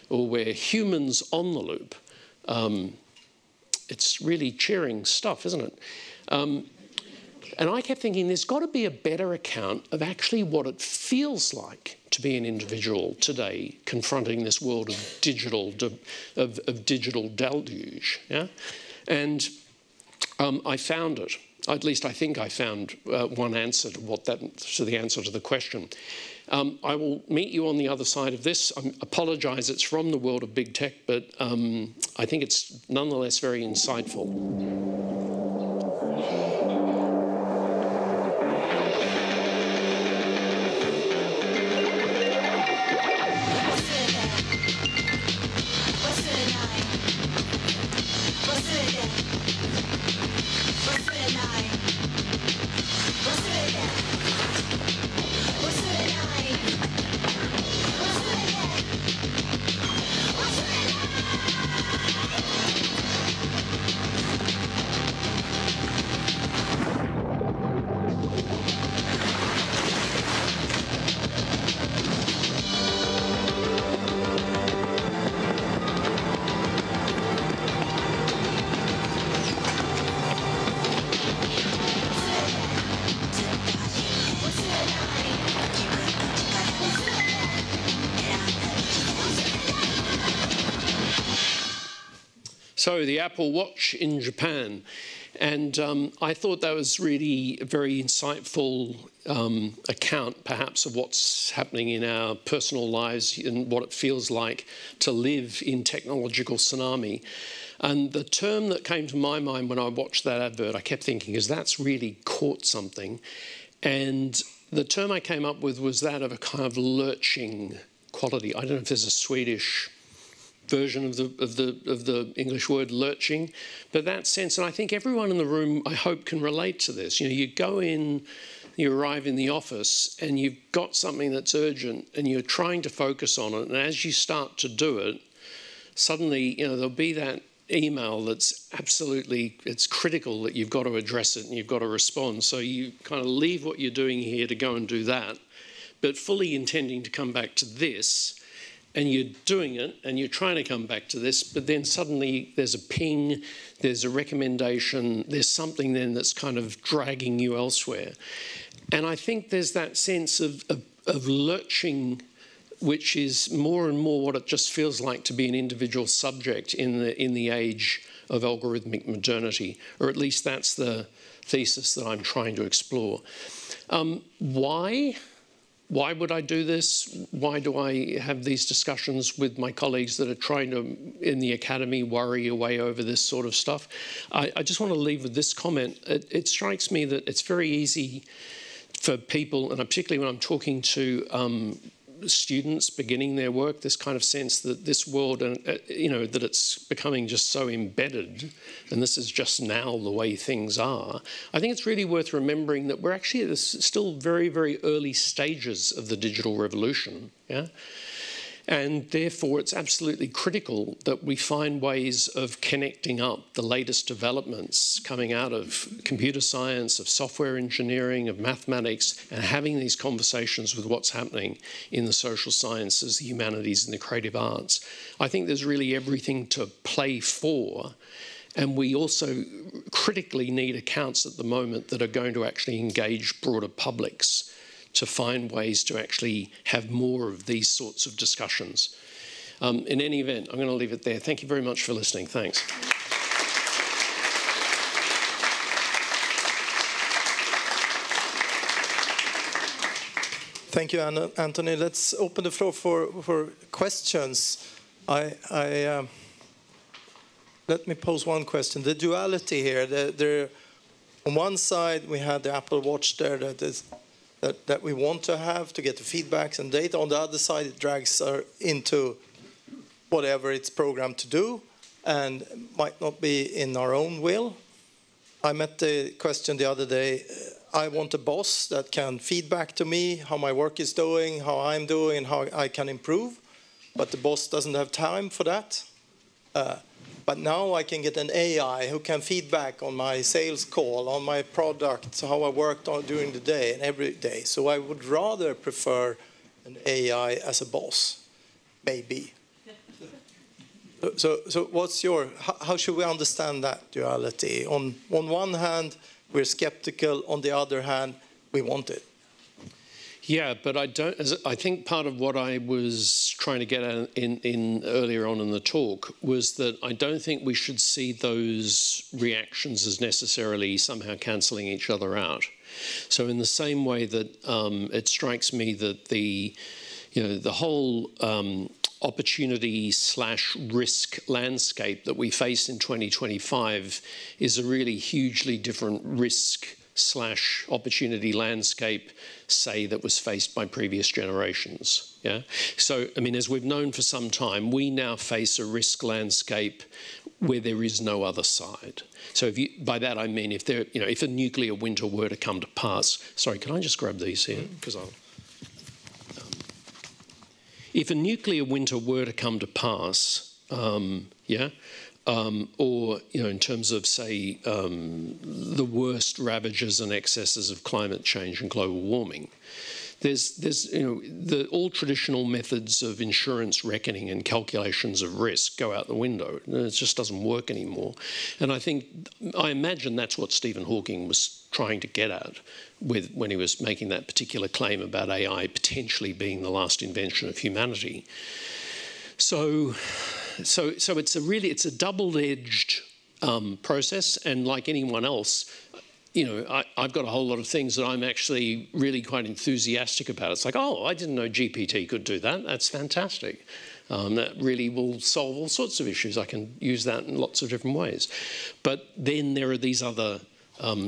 or we're humans on the loop. It's really cheering stuff, isn't it? And I kept thinking there's got to be a better account of actually what it feels like to be an individual today, confronting this world of digital deluge. Yeah? And I found it. At least I think I found one answer to the answer to the question. I will meet you on the other side of this. I apologise, it's from the world of big tech, but I think it's nonetheless very insightful. So the Apple Watch in Japan, and I thought that was really a very insightful account, perhaps, of what's happening in our personal lives and what it feels like to live in technological tsunami. And the term that came to my mind when I watched that advert, I kept thinking, is that's really caught something. And the term I came up with was that of a kind of lurching quality. I don't know if there's a Swedish version of the English word lurching, but that sense, and I think everyone in the room, I hope, can relate to this. You know, you go in, you arrive in the office, and you've got something that's urgent, and you're trying to focus on it, and as you start to do it, suddenly, you know, there'll be that email that's absolutely, it's critical that you've got to address it and you've got to respond. So you kind of leave what you're doing here to go and do that, but fully intending to come back to this. And you're doing it, and you're trying to come back to this, but then suddenly there's a ping, there's a recommendation, there's something then that's kind of dragging you elsewhere. And I think there's that sense of lurching, which is more and more what it just feels like to be an individual subject in the age of algorithmic modernity, or at least that's the thesis that I'm trying to explore. Why? Why would I do this? Why do I have these discussions with my colleagues that are trying to, in the academy, worry away over this sort of stuff? I just want to leave with this comment. It strikes me that it's very easy for people, and particularly when I'm talking to students beginning their work, this kind of sense that this world, that it's becoming just so embedded, and this is just now the way things are. I think it's really worth remembering that we're actually at the still very, very early stages of the digital revolution, yeah? And therefore, it's absolutely critical that we find ways of connecting up the latest developments coming out of computer science, of software engineering, of mathematics, and having these conversations with what's happening in the social sciences, the humanities, and the creative arts. I think there's really everything to play for. And we also critically need accounts at the moment that are going to actually engage broader publics to find ways to actually have more of these sorts of discussions. In any event, I'm going to leave it there. Thank you very much for listening. Thanks. Thank you, Anthony. Let's open the floor for questions. Let me pose one question. The duality here, on one side we had the Apple Watch there that we want to have to get the feedbacks and data. On the other side, it drags us into whatever it's programmed to do and might not be in our own will. I met the question the other day, I want a boss that can feedback to me how my work is doing, how I'm doing, and how I can improve. But the boss doesn't have time for that. But now I can get an AI who can feedback on my sales call, on my product, how I worked on during the day and every day. So I would rather prefer an AI as a boss, maybe. So what's how should we understand that duality? On one hand, we're skeptical. On the other hand, we want it. Yeah, but I think part of what I was trying to get at in earlier on in the talk was that I don't think we should see those reactions as necessarily somehow cancelling each other out. So in the same way that it strikes me that the whole opportunity/risk landscape that we face in 2025 is a really hugely different risk/opportunity landscape, say, that was faced by previous generations. Yeah. So, I mean, as we've known for some time, we now face a risk landscape where there is no other side. So, by that I mean, if a nuclear winter were to come to pass, sorry, can I just grab these here? Because if a nuclear winter were to come to pass, or in terms of, say, the worst ravages and excesses of climate change and global warming, there's all traditional methods of insurance reckoning and calculations of risk go out the window. It just doesn't work anymore. And I imagine that's what Stephen Hawking was trying to get at when he was making that particular claim about AI potentially being the last invention of humanity. So it's a double-edged process, and like anyone else, I've got a whole lot of things that I'm actually really quite enthusiastic about. It's like, oh, I didn't know GPT could do that. That's fantastic. That really will solve all sorts of issues. I can use that in lots of different ways. But then there are these other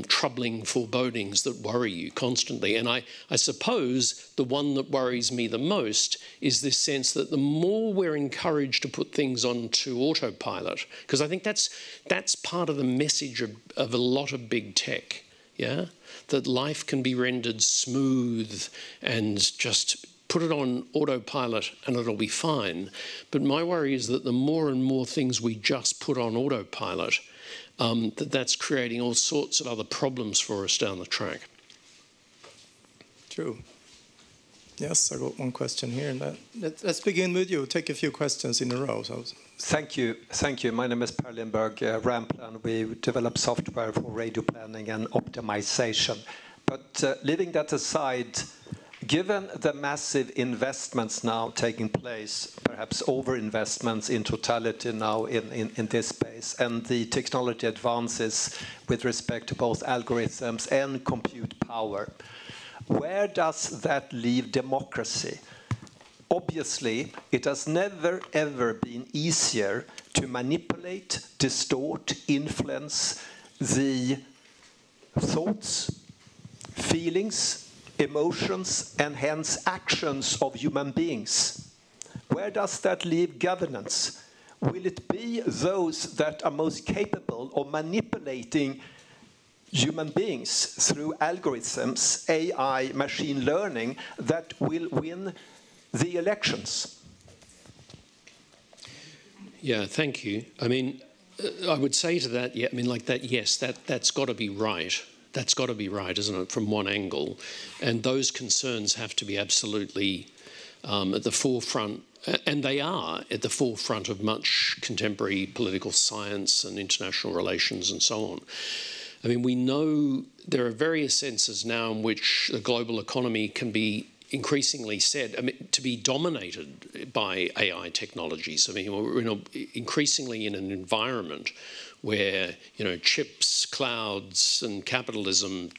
troubling forebodings that worry you constantly. And I suppose the one that worries me the most is this sense that the more we're encouraged to put things onto autopilot, because I think that's part of the message of a lot of big tech, yeah? That life can be rendered smooth and just put it on autopilot and it'll be fine. But my worry is that the more and more things we just put on autopilot, that's creating all sorts of other problems for us down the track. True. Yes, I got one question here. And let's begin with you. Take a few questions in a row. Thank you. My name is Per Lindberg, Ramplan. We develop software for radio planning and optimization. But leaving that aside, Given the massive investments now taking place, perhaps over-investments in totality now in this space, and the technology advances with respect to both algorithms and compute power, where does that leave democracy? Obviously, it has never, ever been easier to manipulate, distort, influence the thoughts, feelings, emotions, and hence actions of human beings. Where does that leave governance? Will it be those that are most capable of manipulating human beings through algorithms, AI, machine learning, that will win the elections? Yeah, thank you. I mean, I would say to that, yeah, I mean, like that, yes, that's got to be right. That's got to be right, isn't it, from one angle? And those concerns have to be absolutely at the forefront, and they are at the forefront of much contemporary political science and international relations and so on. I mean, we know there are various senses now in which the global economy can be increasingly said, I mean, to be dominated by AI technologies. I mean, we're increasingly in an environment where, you know, chips, clouds, and capitalism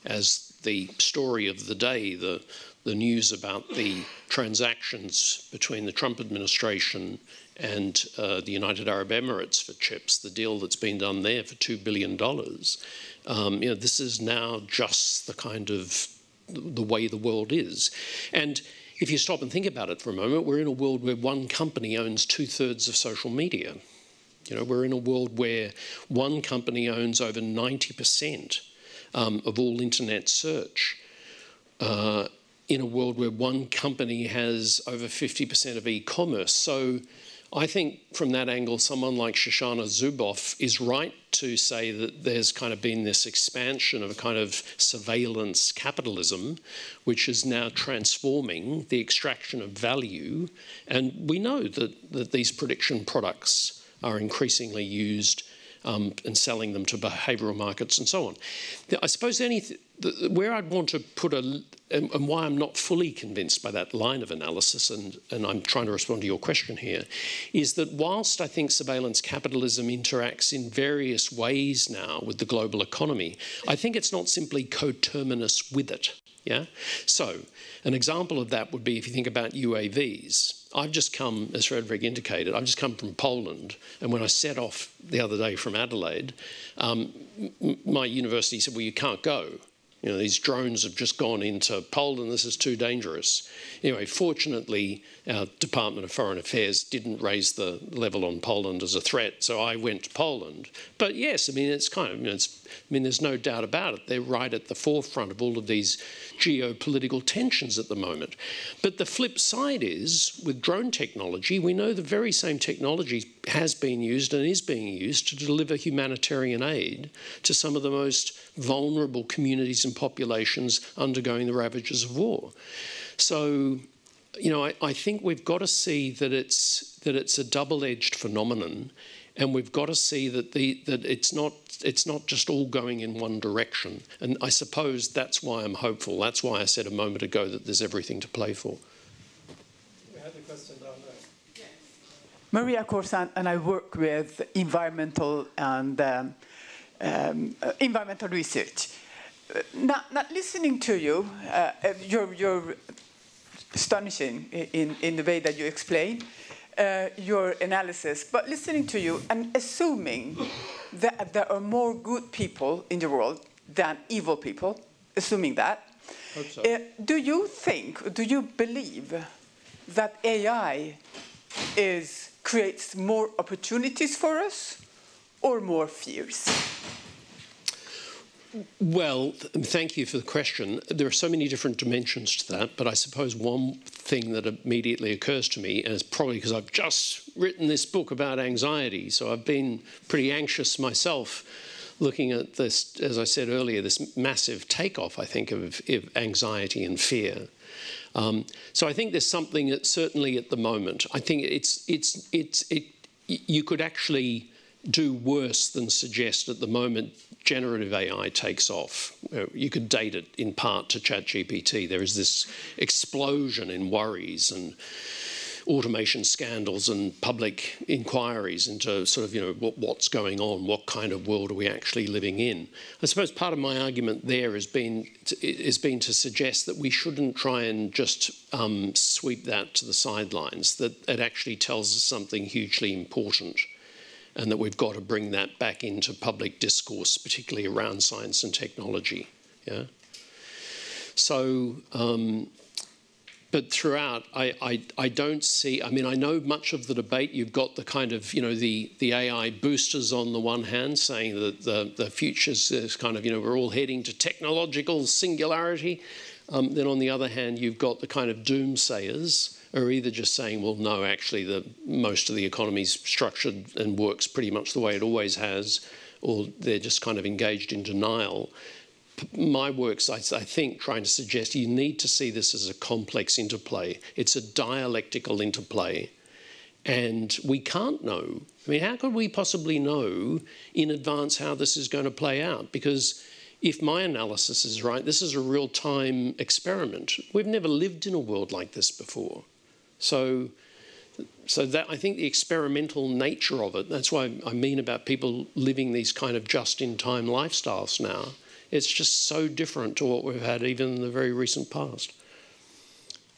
as the story of the day, the news about the transactions between the Trump administration and the United Arab Emirates for chips, the deal that's been done there for $2 billion. You know, this is now just the kind of the way the world is. And if you stop and think about it for a moment, we're in a world where one company owns 2/3 of social media. You know, we're in a world where one company owns over 90% of all internet search. In a world where one company has over 50% of e-commerce. So I think from that angle, someone like Shoshana Zuboff is right to say that there's kind of been this expansion of a kind of surveillance capitalism, which is now transforming the extraction of value. And we know that these prediction products are increasingly used and selling them to behavioural markets and so on. I suppose where I'd want to put and why I'm not fully convinced by that line of analysis, and I'm trying to respond to your question here, is that whilst I think surveillance capitalism interacts in various ways now with the global economy, I think it's not simply coterminous with it. Yeah. So an example of that would be if you think about UAVs. I've just come, as Frederick indicated, I've just come from Poland, and when I set off the other day from Adelaide, my university said, well, you can't go. You know, these drones have just gone into Poland, this is too dangerous. Anyway, fortunately, our Department of Foreign Affairs didn't raise the level on Poland as a threat, so I went to Poland. But yes, I mean, it's kind of, you know, there's no doubt about it. They're right at the forefront of all of these geopolitical tensions at the moment. But the flip side is, with drone technology, we know the very same technology has been used and is being used to deliver humanitarian aid to some of the most vulnerable communities and populations undergoing the ravages of war. So, you know, I think we've got to see that it's a double-edged phenomenon, and we've got to see that it's not just all going in one direction. And I suppose that's why I'm hopeful. That's why I said a moment ago that there's everything to play for. We had a question down there. Yes. Maria Corsan and I work with environmental and environmental research. Now, listening to you, you're astonishing in the way that you explain your analysis, but listening to you and assuming that there are more good people in the world than evil people, assuming that, Hope so. do you believe that AI creates more opportunities for us or more fears? Well, thank you for the question. There are so many different dimensions to that, but I suppose one thing that immediately occurs to me, and it's probably because I've just written this book about anxiety, so I've been pretty anxious myself looking at this, as I said earlier, this massive takeoff, I think, of anxiety and fear. So I think there's something that certainly at the moment, I think you could actually do worse than suggest at the moment generative AI takes off. You could date it in part to ChatGPT. There is this explosion in worries and automation scandals and public inquiries into sort of, you know, what's going on, what kind of world are we actually living in. I suppose part of my argument there has been to suggest that we shouldn't try and just sweep that to the sidelines, that it actually tells us something hugely important, and that we've got to bring that back into public discourse, particularly around science and technology. Yeah. So, but throughout, I don't see, I mean, I know much of the debate, you've got the kind of, you know, the AI boosters on the one hand saying that the future's is kind of, you know, we're all heading to technological singularity. Then on the other hand, you've got the kind of doomsayers are either just saying, well, no, actually, most of the economy's structured and works pretty much the way it always has, or they're just kind of engaged in denial. My work's, I think, trying to suggest you need to see this as a complex interplay. It's a dialectical interplay, and we can't know. I mean, how could we possibly know in advance how this is going to play out? Because if my analysis is right, this is a real-time experiment. We've never lived in a world like this before. So that, I think, the experimental nature of it, that's what I mean about people living these kind of just-in-time lifestyles now. It's just so different to what we've had even in the very recent past.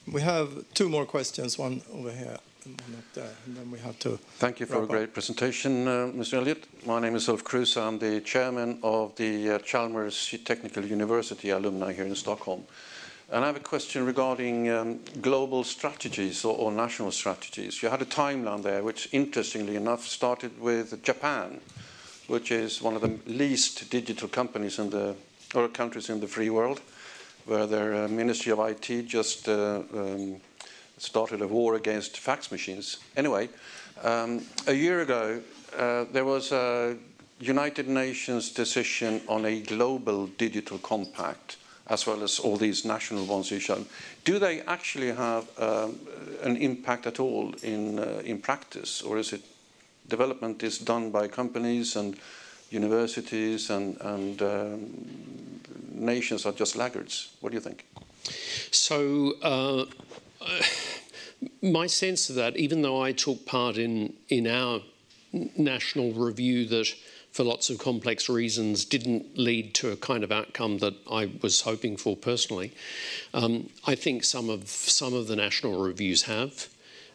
We have two more questions, one over here and one up there, and then we have to Thank you for a great presentation, Mr. Elliott. My name is Ulf Kruse. I'm the chairman of the Chalmers Technical University alumni here in Stockholm. And I have a question regarding global strategies or national strategies. You had a timeline there, which interestingly enough started with Japan, which is one of the least digital companies in the, or countries in the free world, where their Ministry of IT just started a war against fax machines. Anyway, a year ago, there was a United Nations decision on a global digital compact, as well as all these national ones you showed. Do they actually have an impact at all in practice, or is it development is done by companies and universities and nations are just laggards? What do you think? So my sense of that, even though I took part in our national review that for lots of complex reasons didn't lead to a kind of outcome that I was hoping for personally, I think some of the national reviews have.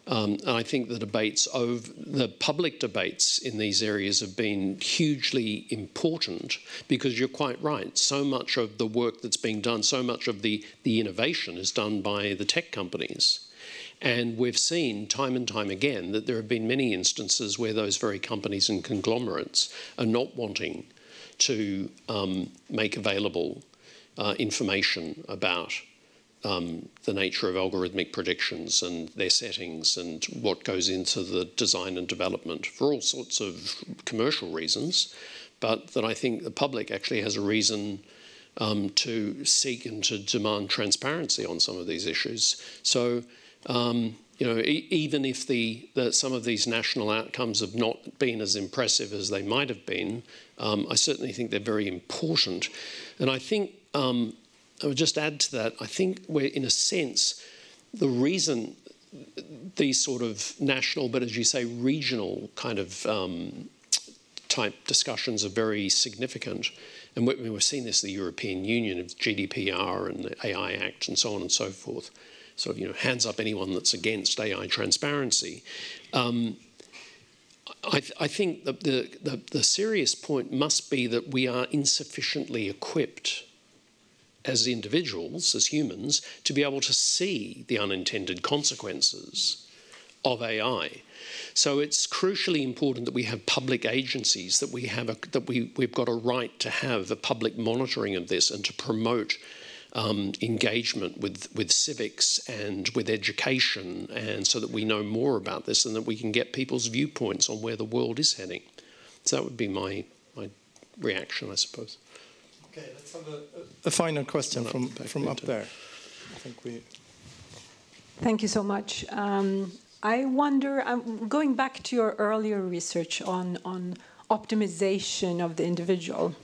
And I think the public debates in these areas have been hugely important, because you're quite right. So much of the work that's being done, so much of the innovation is done by the tech companies. And we've seen time and time again that there have been many instances where those very companies and conglomerates are not wanting to make available information about the nature of algorithmic predictions and their settings and what goes into the design and development for all sorts of commercial reasons, but that I think the public actually has a reason to seek and to demand transparency on some of these issues. So, you know, even if some of these national outcomes have not been as impressive as they might have been, I certainly think they're very important. And I think I would just add to that, I think we're, in a sense, the reason these sort of national, but as you say, regional kind of type discussions are very significant. And we've seen this in the European Union, of GDPR and the AI Act and so on and so forth. So, you know, hands up anyone that's against AI transparency. I think that the serious point must be that we are insufficiently equipped as individuals, as humans, to be able to see the unintended consequences of AI. So it's crucially important that we have public agencies, that we've got a right to have a public monitoring of this and to promote engagement with civics and with education, and so that we know more about this and that we can get people's viewpoints on where the world is heading. So that would be my reaction, I suppose. Okay, let's have a final question from up there. I think we... Thank you so much. I wonder, going back to your earlier research on optimization of the individual,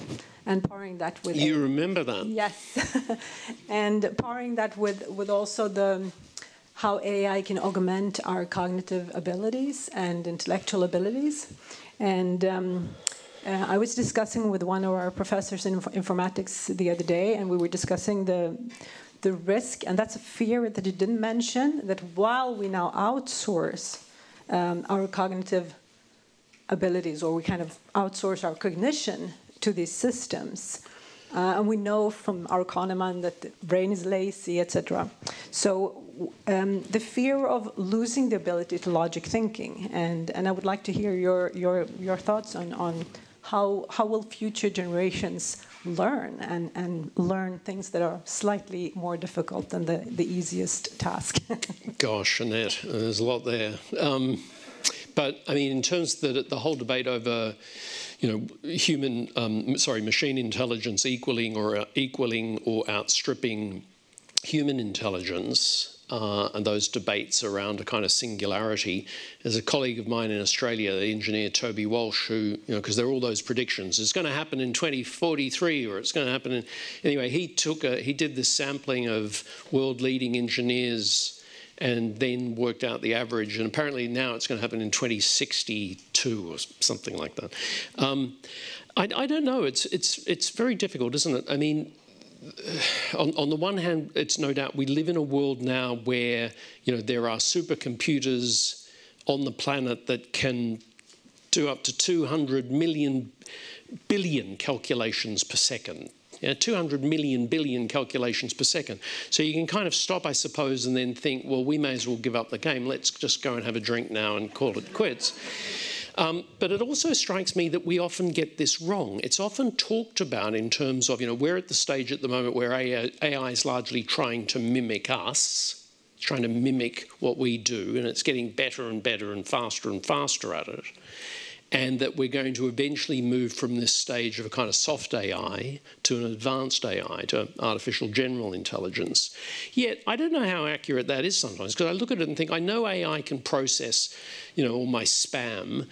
and pairing that with... You remember that? Yes. And pairing that with also how AI can augment our cognitive abilities and intellectual abilities. And I was discussing with one of our professors in informatics the other day, and we were discussing the risk, and that's a fear that you didn't mention, that while we now outsource our cognitive abilities, or we kind of outsource our cognition to these systems, and we know from our Kahneman that the brain is lazy, etc. So the fear of losing the ability to logic thinking, and I would like to hear your thoughts on how will future generations learn and learn things that are slightly more difficult than the easiest task. Gosh, Annette, there's a lot there. But I mean, in terms of the whole debate over, machine intelligence equaling or outstripping human intelligence, and those debates around a kind of singularity. There's a colleague of mine in Australia, the engineer Toby Walsh, who, because there are all those predictions, it's going to happen in 2043, or it's going to happen in... Anyway, he did this sampling of world-leading engineers and then worked out the average, and apparently now it's going to happen in 2062 or something like that. I don't know. It's very difficult, isn't it? I mean, on the one hand, it's no doubt we live in a world now where there are supercomputers on the planet that can do up to 200 billion calculations per second. 200 billion calculations per second. So you can kind of stop, I suppose, and then think, well, we may as well give up the game. Let's just go and have a drink now and call it quits. But it also strikes me that we often get this wrong. It's often talked about in terms of, we're at the stage at the moment where AI is largely trying to mimic us. It's trying to mimic what we do, and it's getting better and better and faster at it. And that we're going to eventually move from this stage of a kind of soft AI to an advanced AI, to artificial general intelligence. Yet, I don't know how accurate that is sometimes, because I look at it and think, I know AI can process, all my spam,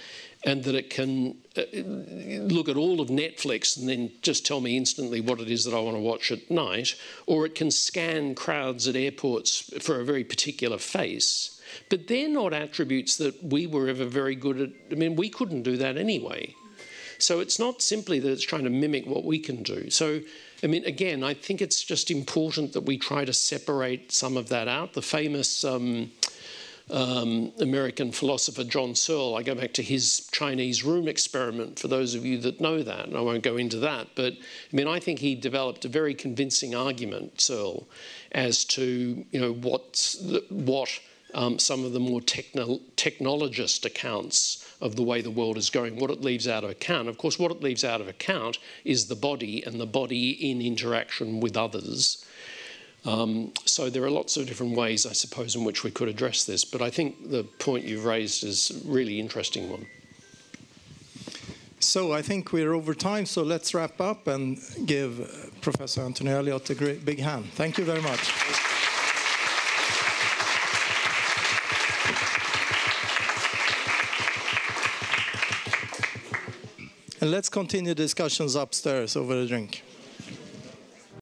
and that it can look at all of Netflix and then just tell me instantly what it is that I want to watch at night, or it can scan crowds at airports for a very particular face. But they're not attributes that we were ever very good at. I mean, we couldn't do that anyway. So it's not simply that it's trying to mimic what we can do. So, I mean, again, I think it's just important that we try to separate some of that out. The famous American philosopher John Searle, I go back to his Chinese room experiment, for those of you that know that, and I won't go into that. But, I mean, I think he developed a very convincing argument, Searle, as to, what some of the more technologist accounts of the way the world is going, what it leaves out of account. Of course, what it leaves out of account is the body, and the body in interaction with others. So there are lots of different ways, I suppose, in which we could address this. But I think the point you've raised is a really interesting one. So I think we're over time, so let's wrap up and give Professor Anthony Elliott a great big hand. Thank you very much. And let's continue discussions upstairs over a drink.